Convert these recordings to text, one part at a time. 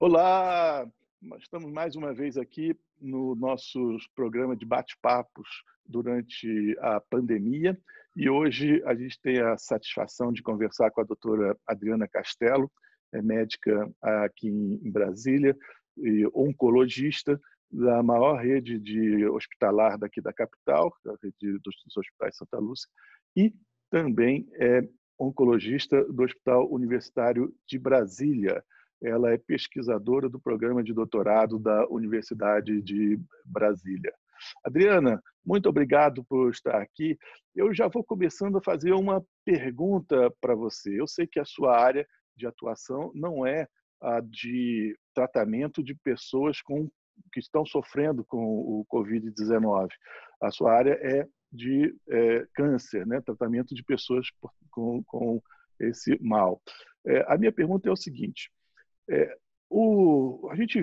Olá, nós estamos mais uma vez aqui no nosso programa de bate-papos durante a pandemia e hoje a gente tem a satisfação de conversar com a doutora Adriana Castello, é médica aqui em Brasília e oncologista da maior rede de hospitalar daqui da capital, a rede dos hospitais Santa Lúcia, e também é oncologista do Hospital Universitário de Brasília. Ela é pesquisadora do programa de doutorado da Universidade de Brasília. Adriana, muito obrigado por estar aqui. Eu já vou começando a fazer uma pergunta para você. Eu sei que a sua área de atuação não é a de tratamento de pessoas que estão sofrendo com o Covid-19. A sua área é de câncer, né? Tratamento de pessoas com esse mal. A minha pergunta é o seguinte: a gente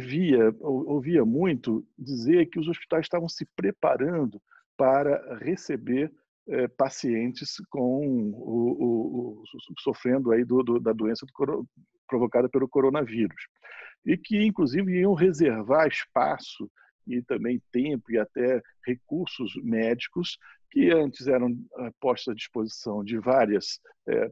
ouvia muito dizer que os hospitais estavam se preparando para receber pacientes sofrendo aí da doença provocada pelo coronavírus. E que, inclusive, iam reservar espaço e também tempo e até recursos médicos que antes eram postos à disposição de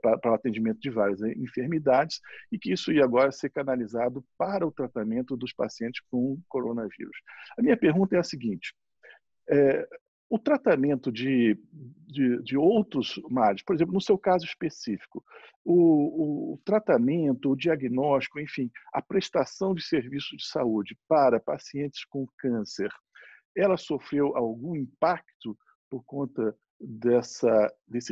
para o atendimento de várias enfermidades e que isso ia agora ser canalizado para o tratamento dos pacientes com coronavírus. A minha pergunta é a seguinte: o tratamento de outros males, por exemplo, no seu caso específico, o tratamento, o diagnóstico, enfim, a prestação de serviços de saúde para pacientes com câncer, ela sofreu algum impacto por conta desse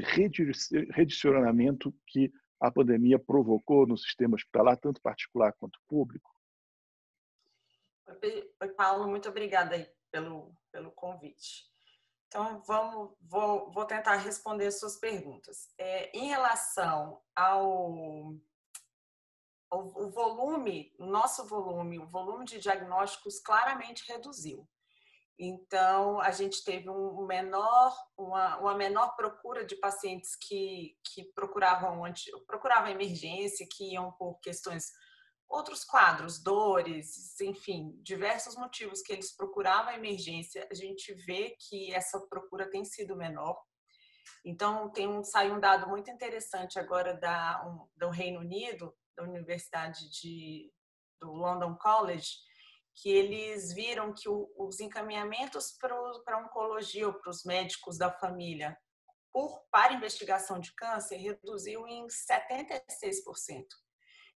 redirecionamento que a pandemia provocou no sistema hospitalar, tanto particular quanto público? Oi, Paulo, muito obrigada aí pelo convite. Então, vou tentar responder as suas perguntas. Em relação ao volume, o volume de diagnósticos claramente reduziu. Então, a gente teve uma menor procura de pacientes que procuravam emergência, que iam por questões, outros quadros, dores, enfim, diversos motivos que eles procuravam emergência. A gente vê que essa procura tem sido menor. Então, saiu um dado muito interessante agora do Reino Unido, da Universidade do London College, que eles viram que os encaminhamentos para a oncologia ou para os médicos da família para investigação de câncer reduziu em 76%.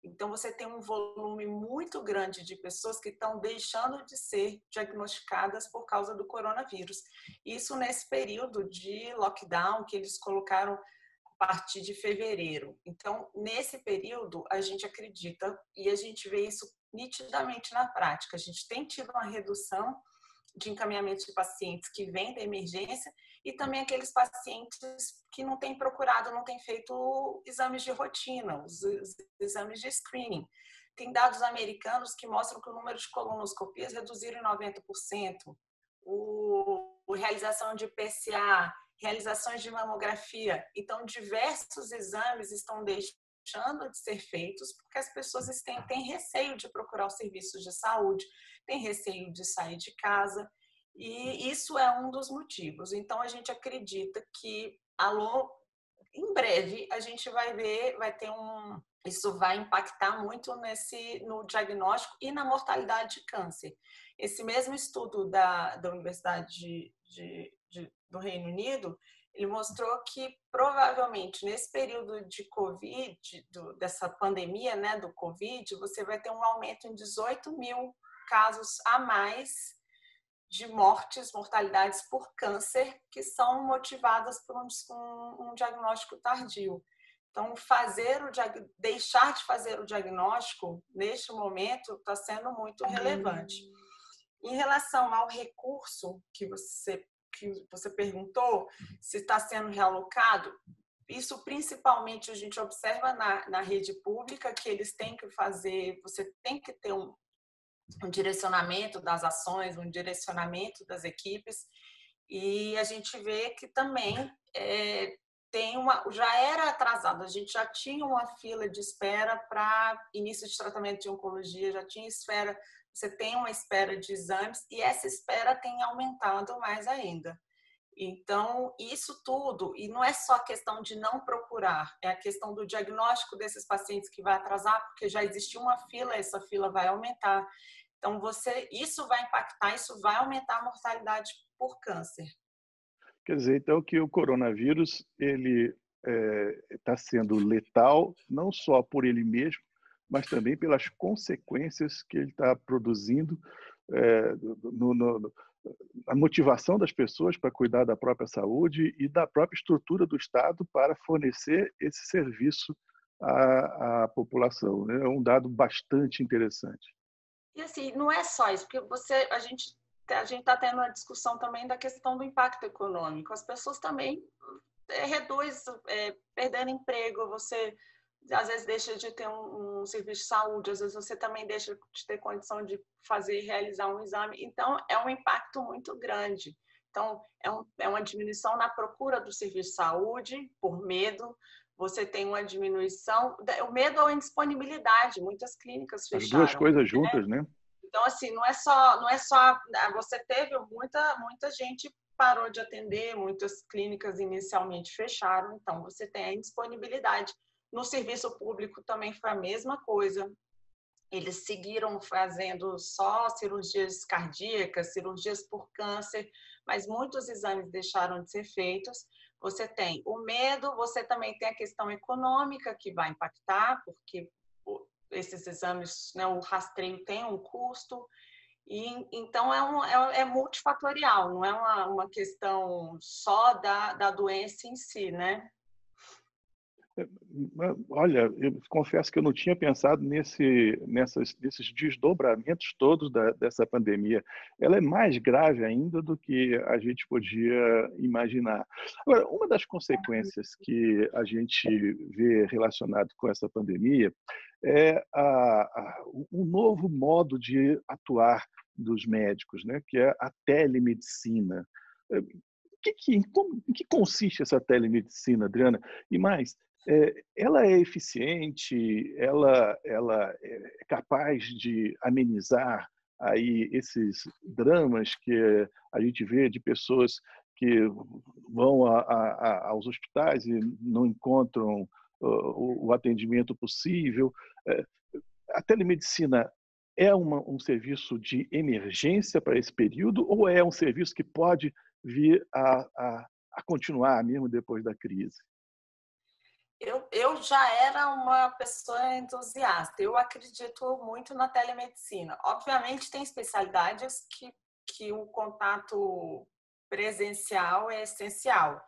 Então, você tem um volume muito grande de pessoas que estão deixando de ser diagnosticadas por causa do coronavírus. Isso nesse período de lockdown que eles colocaram a partir de fevereiro. Então, nesse período, a gente acredita, e a gente vê isso nitidamente na prática, a gente tem tido uma redução de encaminhamento de pacientes que vêm da emergência e também aqueles pacientes que não têm procurado, não têm feito exames de rotina, os exames de screening. Tem dados americanos que mostram que o número de colonoscopias reduziram em 90%, a realização de PSA, realizações de mamografia. Então, diversos exames estão deixando de ser feitos porque as pessoas têm receio de procurar os serviços de saúde, têm receio de sair de casa, e isso é um dos motivos. Então, a gente acredita que em breve a gente vai ver, isso vai impactar muito no diagnóstico e na mortalidade de câncer. Esse mesmo estudo da Universidade do Reino Unido, ele mostrou que provavelmente nesse período de Covid, dessa pandemia, né, do Covid, você vai ter um aumento em 18 mil casos a mais de mortalidades por câncer, que são motivadas por um diagnóstico tardio. Então, deixar de fazer o diagnóstico, neste momento, está sendo muito relevante. Em relação ao recurso que você perguntou, se está sendo realocado, isso principalmente a gente observa na rede pública, que eles têm que fazer, você tem que ter um direcionamento das ações, um direcionamento das equipes, e a gente vê que também já era atrasado, a gente já tinha uma fila de espera para início de tratamento de oncologia, já tinha espera, você tem uma espera de exames e essa espera tem aumentado mais ainda. Então, isso tudo, e não é só a questão de não procurar, é a questão do diagnóstico desses pacientes que vai atrasar, porque já existe uma fila, essa fila vai aumentar. Então, isso vai impactar, isso vai aumentar a mortalidade por câncer. Quer dizer, então, que o coronavírus ele está sendo letal não só por ele mesmo, mas também pelas consequências que ele está produzindo é, no, no, a motivação das pessoas para cuidar da própria saúde e da própria estrutura do Estado para fornecer esse serviço à população. É um dado bastante interessante. E assim, não é só isso, porque a gente está tendo uma discussão também da questão do impacto econômico. As pessoas também perdendo emprego, você às vezes deixa de ter um serviço de saúde, às vezes você também deixa de ter condição de realizar um exame. Então, é um impacto muito grande. Então, é uma diminuição na procura do serviço de saúde por medo, você tem uma diminuição, o medo ou a indisponibilidade, muitas clínicas As duas fecharam. coisas juntas, né? Então, assim, não é só você teve muita gente parou de atender, muitas clínicas inicialmente fecharam, então você tem a indisponibilidade. No serviço público também foi a mesma coisa. Eles seguiram fazendo só cirurgias cardíacas, cirurgias por câncer, mas muitos exames deixaram de ser feitos. Você tem o medo, você também tem a questão econômica que vai impactar, porque esses exames, né, o rastreio tem um custo, e então é multifatorial, não é uma questão só da doença em si, né? Olha, eu confesso que eu não tinha pensado nesses desdobramentos todos dessa pandemia. Ela é mais grave ainda do que a gente podia imaginar. Agora, uma das consequências que a gente vê relacionado com essa pandemia é um novo modo de atuar dos médicos, né? Que é a telemedicina. Em que consiste essa telemedicina, Adriana? E mais, ela é eficiente, ela é capaz de amenizar aí esses dramas que a gente vê de pessoas que vão aos hospitais e não encontram o atendimento possível. A telemedicina é um serviço de emergência para esse período ou é um serviço que pode vir a continuar mesmo depois da crise? Eu já era uma pessoa entusiasta, eu acredito muito na telemedicina. Obviamente, tem especialidades que o contato presencial é essencial.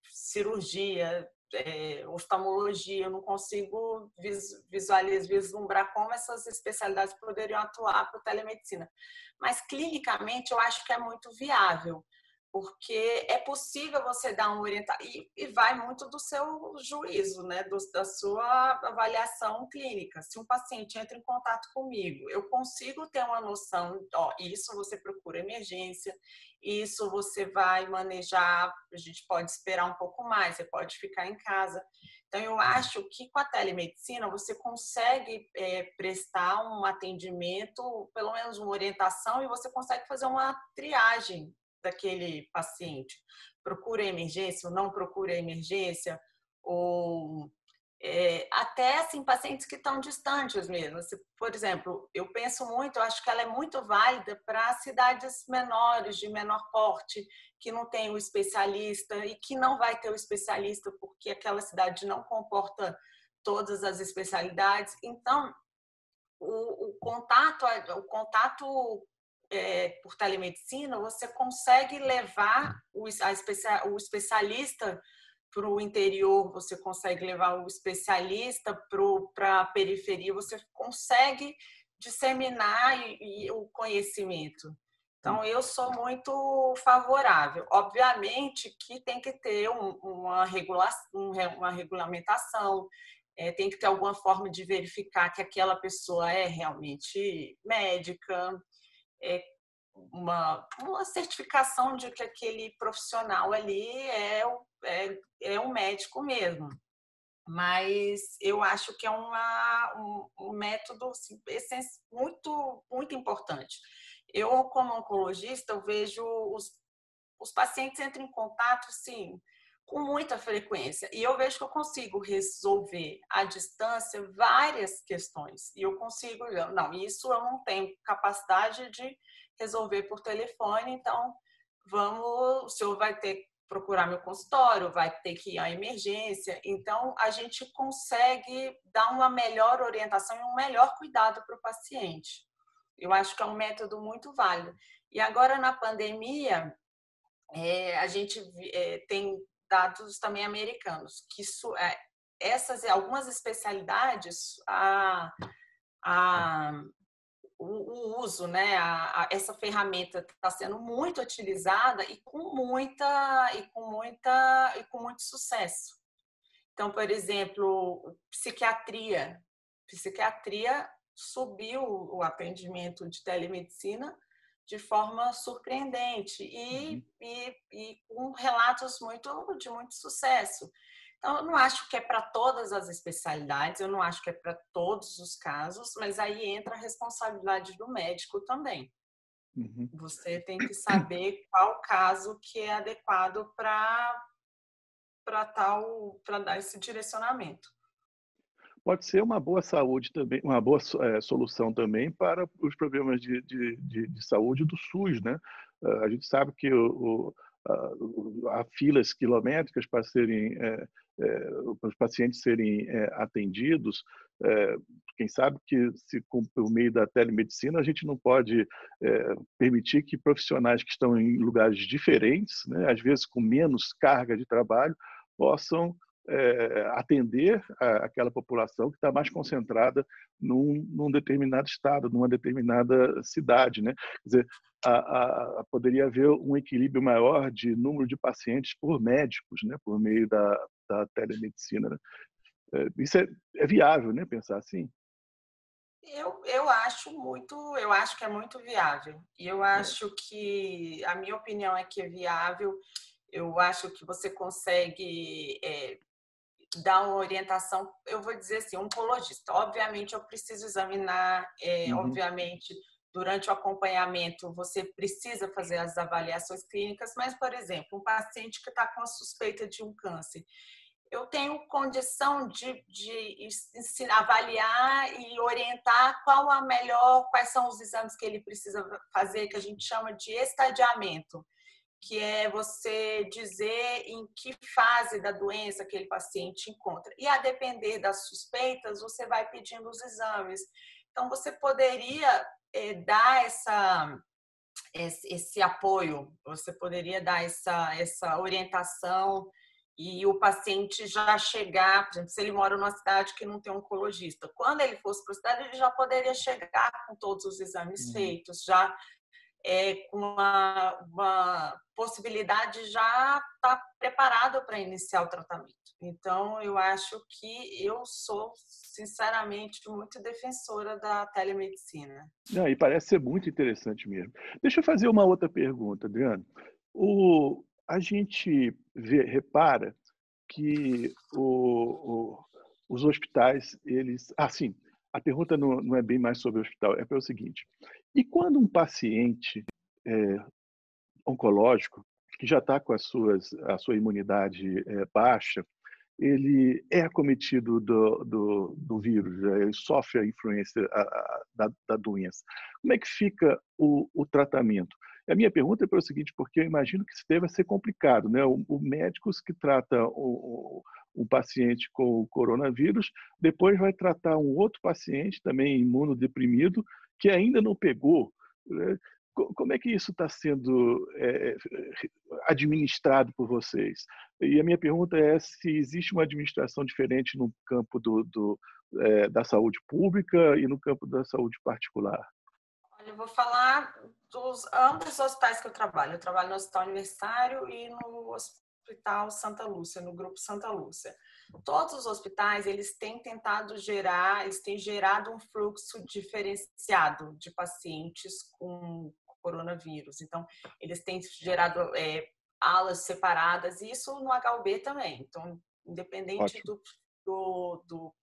Cirurgia, oftalmologia, eu não consigo vislumbrar como essas especialidades poderiam atuar para a telemedicina. Mas, clinicamente, eu acho que é muito viável, porque é possível você dar uma orientação, e vai muito do seu juízo, né? Da sua avaliação clínica. Se um paciente entra em contato comigo, eu consigo ter uma noção, isso você procura emergência, isso você vai manejar, a gente pode esperar um pouco mais, você pode ficar em casa. Então, eu acho que com a telemedicina você consegue prestar um atendimento, pelo menos uma orientação, e você consegue fazer uma triagem daquele paciente. Procura emergência ou não procura emergência, ou até assim, pacientes que estão distantes mesmo. Por exemplo, eu penso muito, eu acho que ela é muito válida para cidades menores, de menor porte, que não tem o especialista e que não vai ter o especialista porque aquela cidade não comporta todas as especialidades. Então, o contato por telemedicina, você consegue levar o especialista para o interior, você consegue levar o especialista para a periferia, você consegue disseminar o conhecimento. Então, eu sou muito favorável. Obviamente que tem que ter uma regulamentação, tem que ter alguma forma de verificar que aquela pessoa é realmente médica, uma certificação de que aquele profissional ali é um médico mesmo. Mas eu acho que é um método assim, muito, muito importante. Eu, como oncologista, eu vejo os pacientes entram em contato, sim, com muita frequência. E eu vejo que eu consigo resolver à distância várias questões. E eu consigo, não, isso eu não tenho capacidade de resolver por telefone, então o senhor vai ter que procurar meu consultório, vai ter que ir à emergência. Então, a gente consegue dar uma melhor orientação e um melhor cuidado para o paciente. Eu acho que é um método muito válido. E agora, na pandemia, a gente tem dados também americanos, que algumas especialidades, o uso, né, essa ferramenta está sendo muito utilizada e com muito sucesso. Então, por exemplo, psiquiatria subiu o atendimento de telemedicina de forma surpreendente e com relatos de muito sucesso. Então, eu não acho que é para todas as especialidades, eu não acho que é para todos os casos, mas aí entra a responsabilidade do médico também. Uhum. Você tem que saber qual caso que é adequado para dar esse direcionamento. Pode ser uma boa saúde também, uma boa solução também para os problemas de saúde do SUS, né? A gente sabe que há filas quilométricas para os pacientes serem atendidos. Quem sabe que, por meio da telemedicina, a gente não pode permitir que profissionais que estão em lugares diferentes, né, às vezes com menos carga de trabalho, possam atender aquela população que está mais concentrada num determinado estado, numa determinada cidade, né? Quer dizer, poderia haver um equilíbrio maior de número de pacientes por médicos, né? Por meio da telemedicina, né? Isso é viável, né? Pensar assim. Eu acho que é muito viável. E eu acho que a minha opinião é que é viável. Eu acho que você consegue dar uma orientação, eu vou dizer assim, oncologista. Obviamente, eu preciso examinar, obviamente, durante o acompanhamento, você precisa fazer as avaliações clínicas, mas, por exemplo, um paciente que está com a suspeita de um câncer, eu tenho condição de ensinar, avaliar e orientar quais são os exames que ele precisa fazer, que a gente chama de estadiamento, que é você dizer em que fase da doença aquele paciente encontra. E a depender das suspeitas, você vai pedindo os exames. Então, você poderia dar esse apoio, você poderia dar essa orientação e o paciente já chegar, por exemplo, se ele mora numa cidade que não tem oncologista, quando ele fosse para a cidade, ele já poderia chegar com todos os exames feitos, já com uma possibilidade já estar preparado para iniciar o tratamento. Então, eu acho que eu sou, sinceramente, muito defensora da telemedicina. E parece ser muito interessante mesmo. Deixa eu fazer uma outra pergunta, Adriano. A gente repara que os hospitais, eles... sim, a pergunta não é bem mais sobre o hospital, é pelo seguinte: e quando um paciente oncológico, que já está com a sua imunidade baixa, ele é acometido do vírus, ele sofre a influência da doença. Como é que fica o tratamento? A minha pergunta é pelo seguinte, porque eu imagino que isso deve ser complicado, né? O médicos que trata um paciente com o coronavírus, depois vai tratar um outro paciente, também imunodeprimido, que ainda não pegou, né? Como é que isso está sendo administrado por vocês? E a minha pergunta é se existe uma administração diferente no campo da saúde pública e no campo da saúde particular. Olha, eu vou falar ambos os hospitais que eu trabalho. Eu trabalho no Hospital Universitário e no Hospital Santa Lúcia, no Grupo Santa Lúcia. Todos os hospitais, eles têm gerado um fluxo diferenciado de pacientes com coronavírus. Então, eles têm gerado alas separadas, e isso no HUB também. Então, independente do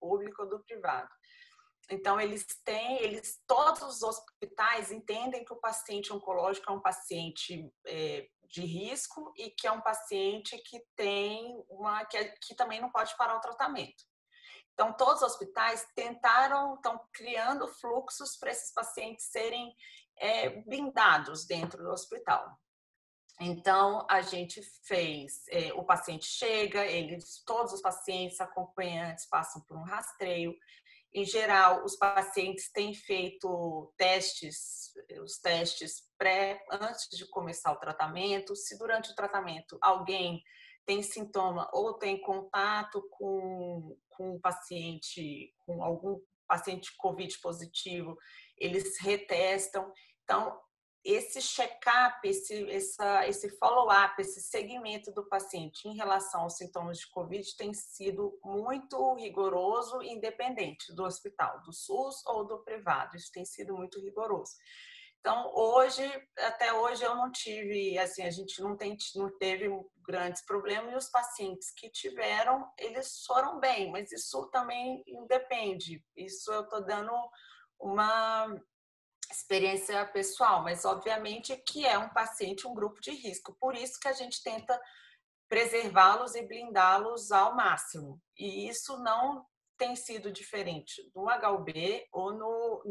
público ou do privado. Então, todos os hospitais entendem que o paciente oncológico é um paciente de risco e que é um paciente que que também não pode parar o tratamento. Então, todos os hospitais estão criando fluxos para esses pacientes serem blindados dentro do hospital. Então, a gente fez, o paciente chega, todos os pacientes acompanhantes passam por um rastreio. Em geral, os pacientes têm feito os testes antes de começar o tratamento. Se durante o tratamento alguém tem sintoma ou tem contato com um paciente, com algum paciente COVID positivo, eles retestam. Então, esse check-up, esse follow-up, esse segmento do paciente em relação aos sintomas de COVID tem sido muito rigoroso e independente do hospital, do SUS ou do privado. Isso tem sido muito rigoroso. Então, até hoje eu não tive, assim, a gente não teve grandes problemas, e os pacientes que tiveram, eles foram bem, mas isso também independe. Isso eu estou dando uma experiência pessoal, mas obviamente que é um paciente, um grupo de risco. Por isso que a gente tenta preservá-los e blindá-los ao máximo. E isso não tem sido diferente no HUB ou no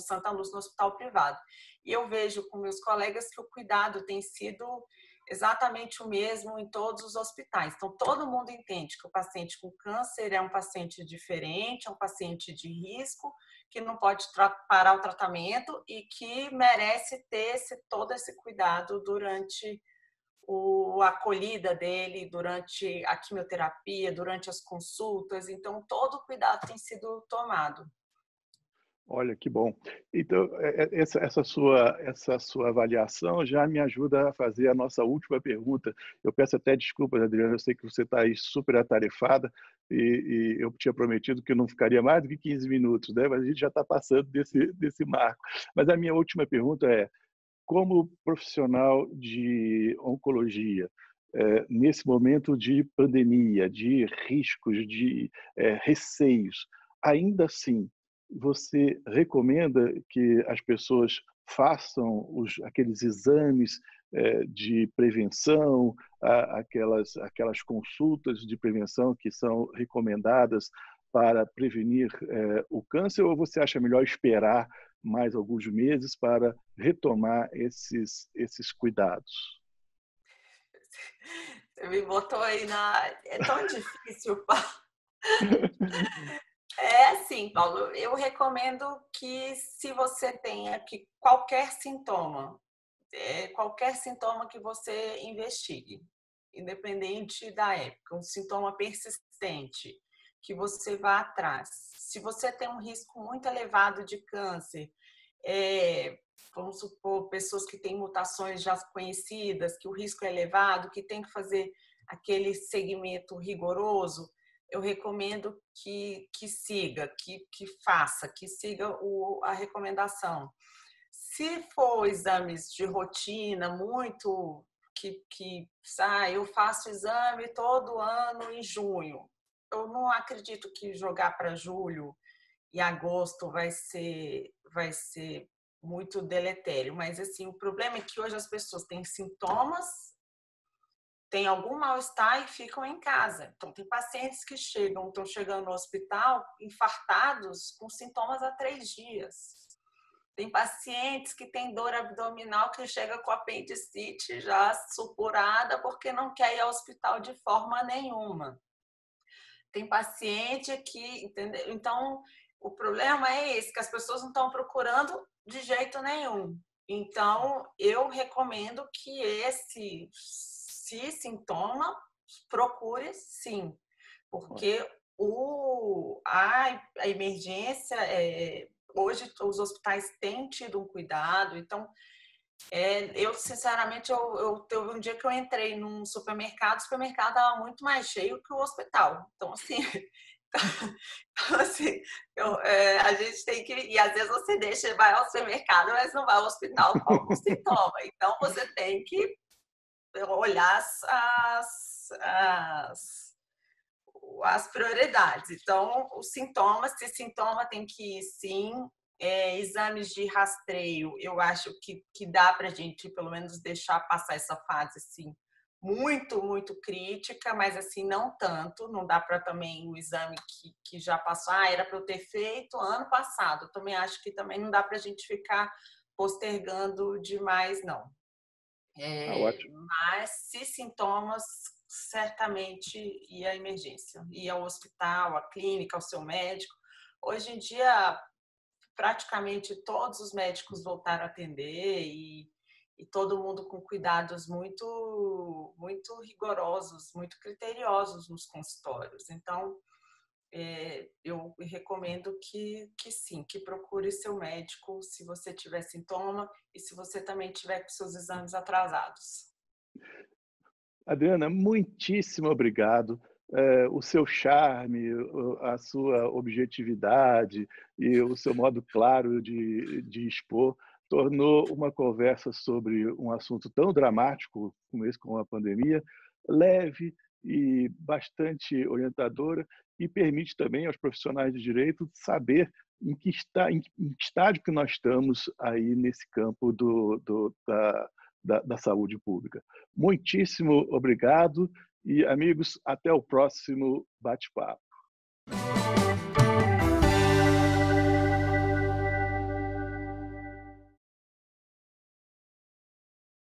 Santa Luz, no hospital privado. E eu vejo com meus colegas que o cuidado tem sido exatamente o mesmo em todos os hospitais. Então, todo mundo entende que o paciente com câncer é um paciente diferente, é um paciente de risco, que não pode parar o tratamento e que merece ter todo esse cuidado durante a acolhida dele, durante a quimioterapia, durante as consultas. Então, todo o cuidado tem sido tomado. Olha, que bom. Então, essa sua avaliação já me ajuda a fazer a nossa última pergunta. Eu peço até desculpas, Adriana, eu sei que você está aí super atarefada e eu tinha prometido que não ficaria mais do que 15 minutos, né? Mas a gente já está passando desse marco. Mas a minha última pergunta é, como profissional de oncologia, nesse momento de pandemia, de riscos, de receios, ainda assim, você recomenda que as pessoas façam aqueles exames de prevenção, aquelas consultas de prevenção que são recomendadas para prevenir o câncer, ou você acha melhor esperar mais alguns meses para retomar esses cuidados? Você me botou aí É tão difícil, Paulo. Assim, Paulo, eu recomendo que se você tenha qualquer sintoma que você investigue, independente da época, um sintoma persistente, que você vá atrás. Se você tem um risco muito elevado de câncer, vamos supor, pessoas que têm mutações já conhecidas, que o risco é elevado, que tem que fazer aquele segmento rigoroso, eu recomendo que siga, que siga a recomendação. Se for exames de rotina, muito eu faço exame todo ano em junho, eu não acredito que jogar para julho e agosto vai ser muito deletério. Mas assim, o problema é que hoje as pessoas têm sintomas, têm algum mal-estar e ficam em casa. Então, tem pacientes que estão chegando no hospital infartados com sintomas há 3 dias. Tem pacientes que têm dor abdominal que chega com apendicite já supurada porque não quer ir ao hospital de forma nenhuma. Tem paciente que, entendeu? Então, o problema é esse, que as pessoas não estão procurando de jeito nenhum. Então, eu recomendo que se sintoma, procure sim, porque a emergência, hoje os hospitais têm tido um cuidado, então, eu sinceramente, teve um dia que eu entrei num supermercado, o supermercado estava muito mais cheio que o hospital. Então, assim, Então, assim, a gente tem que. E às vezes você vai ao supermercado, mas não vai ao hospital com algum sintoma. Então, você tem que olhar as prioridades. Então, os sintomas, se sintoma tem que ir sim. Exames de rastreio, eu acho que dá para a gente, pelo menos, deixar passar essa fase assim, muito, muito crítica, mas assim, não tanto. Não dá para também o exame que já passou, era para eu ter feito ano passado. Eu também acho que também não dá para a gente ficar postergando demais, não. Ótimo. Mas se sintomas, certamente ir à emergência, ir ao hospital, à clínica, ao seu médico. Hoje em dia, praticamente todos os médicos voltaram a atender e todo mundo com cuidados muito, muito rigorosos, muito criteriosos nos consultórios. Então, eu recomendo que sim, que procure seu médico se você tiver sintoma e se você também tiver com seus exames atrasados. Adriana, muitíssimo obrigado. O seu charme, a sua objetividade e o seu modo claro de expor tornou uma conversa sobre um assunto tão dramático como esse, como a pandemia, leve e bastante orientadora, e permite também aos profissionais de direito saber em que estágio que nós estamos aí nesse campo da saúde pública. Muitíssimo obrigado e, amigos, até o próximo bate-papo.